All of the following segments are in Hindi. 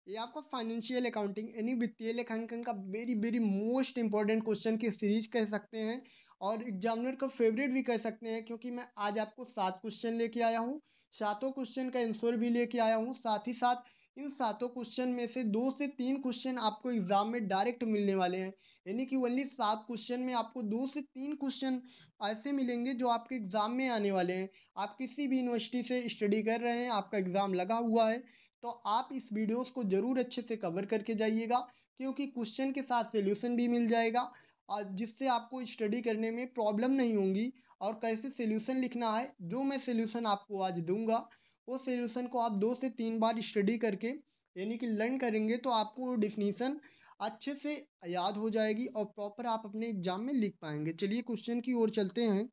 ये आपका फाइनेंशियल अकाउंटिंग यानी वित्तीय लेखांकन का very very most important question की सीरीज कह सकते हैं और एग्जामिनर का फेवरेट भी कह सकते हैं, क्योंकि मैं आज आपको 7 क्वेश्चन लेके आया हूँ। सातों क्वेश्चन का आंसर भी लेके आया हूँ। साथ ही साथ इन सातों क्वेश्चन में से 2 से 3 क्वेश्चन आपको एग्जाम में डायरेक्ट मिलने वाले हैं, यानी कि ओनली 7 क्वेश्चन में आपको 2 से 3 क्वेश्चन ऐसे मिलेंगे जो आपके एग्जाम में आने वाले हैं। आप किसी भी यूनिवर्सिटी से स्टडी कर रहे हैं, आपका एग्जाम लगा हुआ है, तो आप इस वीडियोस को ज़रूर अच्छे से कवर करके जाइएगा, क्योंकि क्वेश्चन के साथ सॉल्यूशन भी मिल जाएगा और जिससे आपको स्टडी करने में प्रॉब्लम नहीं होंगी। और कैसे सॉल्यूशन लिखना है, जो मैं सॉल्यूशन आपको आज दूंगा, वो सॉल्यूशन को आप 2 से 3 बार स्टडी करके यानी कि लर्न करेंगे तो आपको डिफिनीशन अच्छे से याद हो जाएगी और प्रॉपर आप अपने एग्जाम में लिख पाएंगे। चलिए क्वेश्चन की ओर चलते हैं।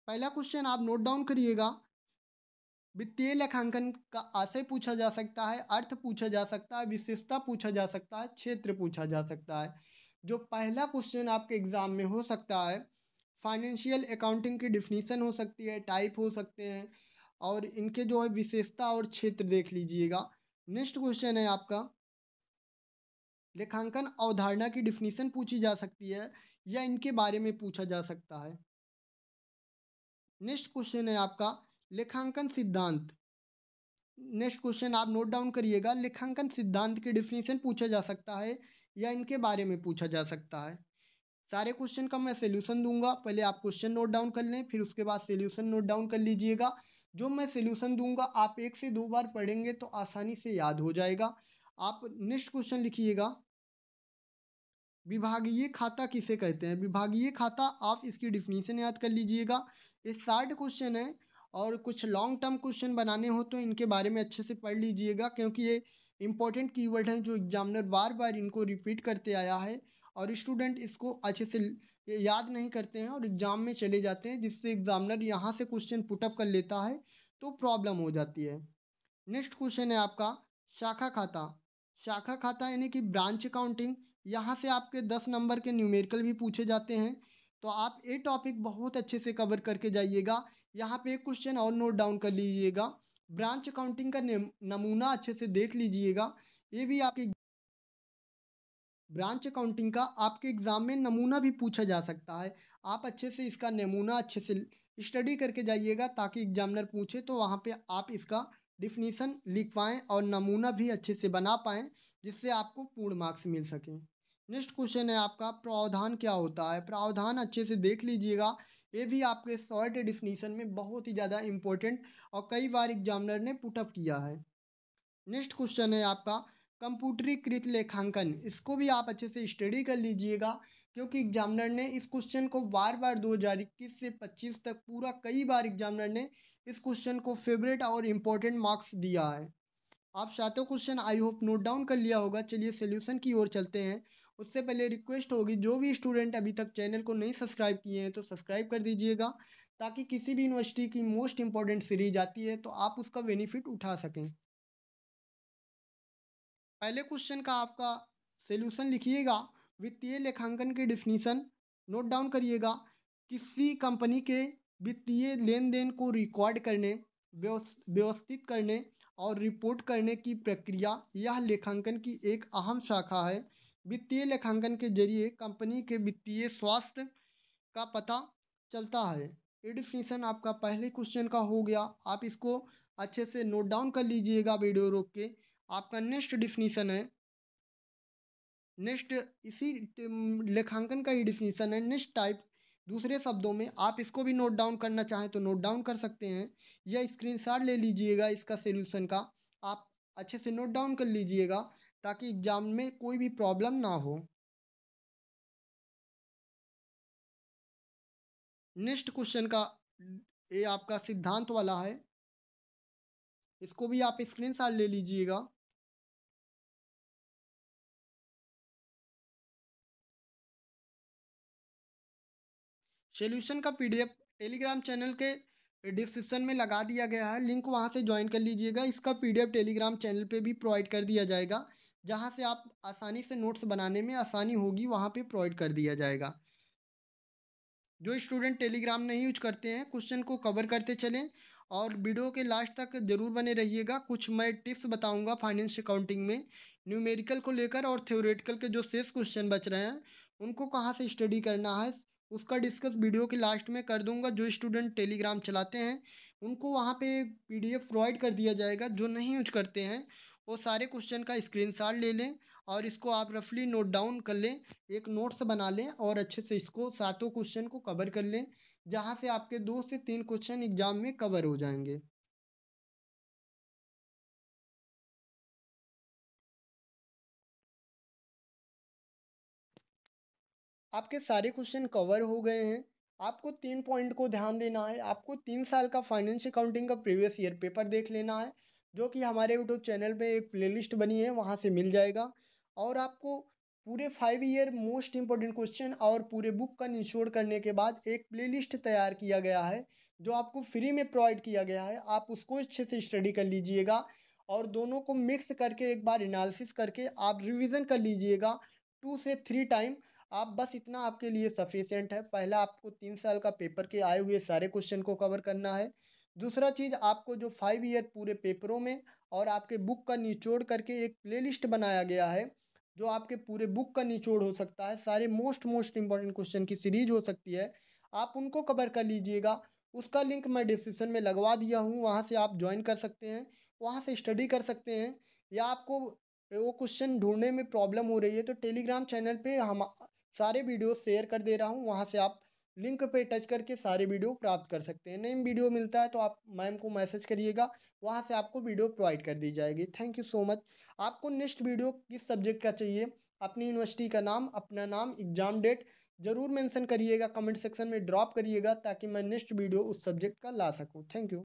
पहला क्वेश्चन आप नोट डाउन करिएगा। वित्तीय लेखांकन का आशय पूछा जा सकता है, अर्थ पूछा जा सकता है, विशेषता पूछा जा सकता है, क्षेत्र पूछा जा सकता है। जो पहला क्वेश्चन आपके एग्जाम में हो सकता है, फाइनेंशियल अकाउंटिंग की डिफिनीशन हो सकती है, टाइप हो सकते हैं और इनके जो है विशेषता और क्षेत्र देख लीजिएगा। नेक्स्ट क्वेश्चन है आपका, लेखांकन अवधारणा की डिफिनीशन पूछी जा सकती है या इनके बारे में पूछा जा सकता है। नेक्स्ट क्वेश्चन है आपका, लेखांकन सिद्धांत। नेक्स्ट क्वेश्चन आप नोट डाउन करिएगा, लेखांकन सिद्धांत की डिफिनीशन पूछा जा सकता है या इनके बारे में पूछा जा सकता है। सारे क्वेश्चन का मैं सॉल्यूशन दूंगा, पहले आप क्वेश्चन नोट डाउन कर लें, फिर उसके बाद सॉल्यूशन नोट डाउन कर लीजिएगा। जो मैं सॉल्यूशन दूंगा आप 1 से 2 बार पढ़ेंगे तो आसानी से याद हो जाएगा। आप नेक्स्ट क्वेश्चन लिखिएगा, विभागीय खाता किसे कहते हैं। विभागीय खाता, आप इसकी डिफिनीशन याद कर लीजिएगा। ये 60 क्वेश्चन है और कुछ लॉन्ग टर्म क्वेश्चन बनाने हो तो इनके बारे में अच्छे से पढ़ लीजिएगा, क्योंकि ये इंपॉर्टेंट कीवर्ड हैं जो एग्जामिनर बार बार इनको रिपीट करते आया है और स्टूडेंट इसको अच्छे से याद नहीं करते हैं और एग्जाम में चले जाते हैं, जिससे एग्जामिनर यहाँ से क्वेश्चन पुटअप कर लेता है तो प्रॉब्लम हो जाती है। नेक्स्ट क्वेश्चन है आपका, शाखा खाता। शाखा खाता यानी कि ब्रांच अकाउंटिंग, यहाँ से आपके 10 नंबर के न्यूमेरिकल भी पूछे जाते हैं, तो आप ये टॉपिक बहुत अच्छे से कवर करके जाइएगा। यहाँ पे एक क्वेश्चन और नोट डाउन कर लीजिएगा, ब्रांच अकाउंटिंग का नमूना अच्छे से देख लीजिएगा। ये भी आपके ब्रांच अकाउंटिंग का आपके एग्जाम में नमूना भी पूछा जा सकता है। आप अच्छे से इसका नमूना अच्छे से स्टडी करके जाइएगा, ताकि एग्जामिनर पूछे तो वहाँ पे आप इसका डिफिनीशन लिख पाएँ और नमूना भी अच्छे से बना पाएँ, जिससे आपको पूर्ण मार्क्स मिल सकें। नेक्स्ट क्वेश्चन है आपका, प्रावधान क्या होता है। प्रावधान अच्छे से देख लीजिएगा, ये भी आपके शॉर्ट डिफिनीशन में बहुत ही ज़्यादा इंपॉर्टेंट और कई बार एग्जामिनर ने पुटअप किया है। नेक्स्ट क्वेश्चन है आपका, कंप्यूटरीकृत लेखांकन। इसको भी आप अच्छे से स्टडी कर लीजिएगा, क्योंकि एग्जामिनर ने इस क्वेश्चन को बार बार 2021 से 25 तक पूरा कई बार एग्जामिनर ने इस क्वेश्चन को फेवरेट और इम्पोर्टेंट मार्क्स दिया है। आप सातों question I hope note down कर लिया होगा। चलिए सोल्यूशन की ओर चलते हैं। उससे पहले रिक्वेस्ट होगी, जो भी स्टूडेंट अभी तक चैनल को नहीं सब्सक्राइब किए हैं तो सब्सक्राइब कर दीजिएगा, ताकि किसी भी यूनिवर्सिटी की मोस्ट इंपॉर्टेंट सीरीज आती है तो आप उसका बेनिफिट उठा सकें। पहले क्वेश्चन का आपका सॉल्यूशन लिखिएगा, वित्तीय लेखांकन की डिफिनीशन नोट डाउन करिएगा। किसी कंपनी के वित्तीय लेन देन को रिकॉर्ड करने, व्यवस्थित करने और रिपोर्ट करने की प्रक्रिया, यह लेखांकन की एक अहम शाखा है। वित्तीय लेखांकन के जरिए कंपनी के वित्तीय स्वास्थ्य का पता चलता है। ये डिफिनीशन आपका पहले क्वेश्चन का हो गया, आप इसको अच्छे से नोट डाउन कर लीजिएगा वीडियो रोक के। आपका नेक्स्ट डिफिनीशन है, नेक्स्ट इसी लेखांकन का ही डिफिनीशन है, नेक्स्ट टाइप। दूसरे शब्दों में आप इसको भी नोट डाउन करना चाहें तो नोट डाउन कर सकते हैं या स्क्रीनशॉट ले लीजिएगा इसका सॉल्यूशन का। आप अच्छे से नोट डाउन कर लीजिएगा, ताकि एग्जाम में कोई भी प्रॉब्लम ना हो। नेक्स्ट क्वेश्चन का ये आपका सिद्धांत वाला है, इसको भी आप स्क्रीनशॉट ले लीजिएगा। सॉल्यूशन का पीडीएफ टेलीग्राम चैनल के डिस्क्रिप्शन में लगा दिया गया है, लिंक वहां से ज्वाइन कर लीजिएगा। इसका पीडीएफ टेलीग्राम चैनल पे भी प्रोवाइड कर दिया जाएगा, जहां से आप आसानी से नोट्स बनाने में आसानी होगी, वहां पे प्रोवाइड कर दिया जाएगा। जो स्टूडेंट टेलीग्राम नहीं यूज करते हैं, क्वेश्चन को कवर करते चलें और वीडियो के लास्ट तक जरूर बने रहिएगा। कुछ मैं टिप्स बताऊंगा फाइनेंस अकाउंटिंग में न्यूमेरिकल को लेकर, और थ्योरेटिकल के जो शेष क्वेश्चन बच रहे हैं उनको कहाँ से स्टडी करना है उसका डिस्कस वीडियो के लास्ट में कर दूंगा। जो स्टूडेंट टेलीग्राम चलाते हैं उनको वहाँ पे पीडीएफ प्रोवाइड कर दिया जाएगा। जो नहीं यूज करते हैं वो सारे क्वेश्चन का स्क्रीनशॉट ले लें और इसको आप रफली नोट डाउन कर लें, एक नोट्स बना लें और अच्छे से इसको सातों क्वेश्चन को कवर कर लें, जहाँ से आपके 2 से 3 क्वेश्चन एग्जाम में कवर हो जाएंगे। आपके सारे क्वेश्चन कवर हो गए हैं। आपको 3 पॉइंट को ध्यान देना है। आपको 3 साल का फाइनेंस अकाउंटिंग का प्रीवियस ईयर पेपर देख लेना है, जो कि हमारे यूट्यूब चैनल पे एक प्लेलिस्ट बनी है, वहाँ से मिल जाएगा। और आपको पूरे 5 ईयर मोस्ट इंपॉर्टेंट क्वेश्चन और पूरे बुक का निचोड़ करने के बाद एक प्लेलिस्ट तैयार किया गया है, जो आपको फ्री में प्रोवाइड किया गया है। आप उसको अच्छे से स्टडी कर लीजिएगा और दोनों को मिक्स करके एक बार एनालिसिस करके आप रिवीजन कर लीजिएगा 2 से 3 टाइम। आप बस इतना आपके लिए सफिशिएंट है। पहला, आपको 3 साल का पेपर के आए हुए सारे क्वेश्चन को कवर करना है। दूसरा चीज़, आपको जो 5 ईयर पूरे पेपरों में और आपके बुक का निचोड़ करके एक प्लेलिस्ट बनाया गया है, जो आपके पूरे बुक का निचोड़ हो सकता है, सारे मोस्ट मोस्ट इंपॉर्टेंट क्वेश्चन की सीरीज हो सकती है, आप उनको कवर कर लीजिएगा। उसका लिंक मैं डिस्क्रिप्शन में लगवा दिया हूँ, वहाँ से आप ज्वाइन कर सकते हैं, वहाँ से स्टडी कर सकते हैं। या आपको वो क्वेश्चन ढूंढने में प्रॉब्लम हो रही है तो टेलीग्राम चैनल पे हम सारे वीडियो शेयर कर दे रहा हूँ, वहाँ से आप लिंक पे टच करके सारे वीडियो प्राप्त कर सकते हैं। नई वीडियो मिलता है तो आप मैम को मैसेज करिएगा, वहाँ से आपको वीडियो प्रोवाइड कर दी जाएगी। Thank you so much. आपको नेक्स्ट वीडियो किस सब्जेक्ट का चाहिए, अपनी यूनिवर्सिटी का नाम, अपना नाम, एग्जाम डेट जरूर मेंशन करिएगा, कमेंट सेक्शन में ड्रॉप करिएगा, ताकि मैं नेक्स्ट वीडियो उस सब्जेक्ट का ला सकूँ। Thank you.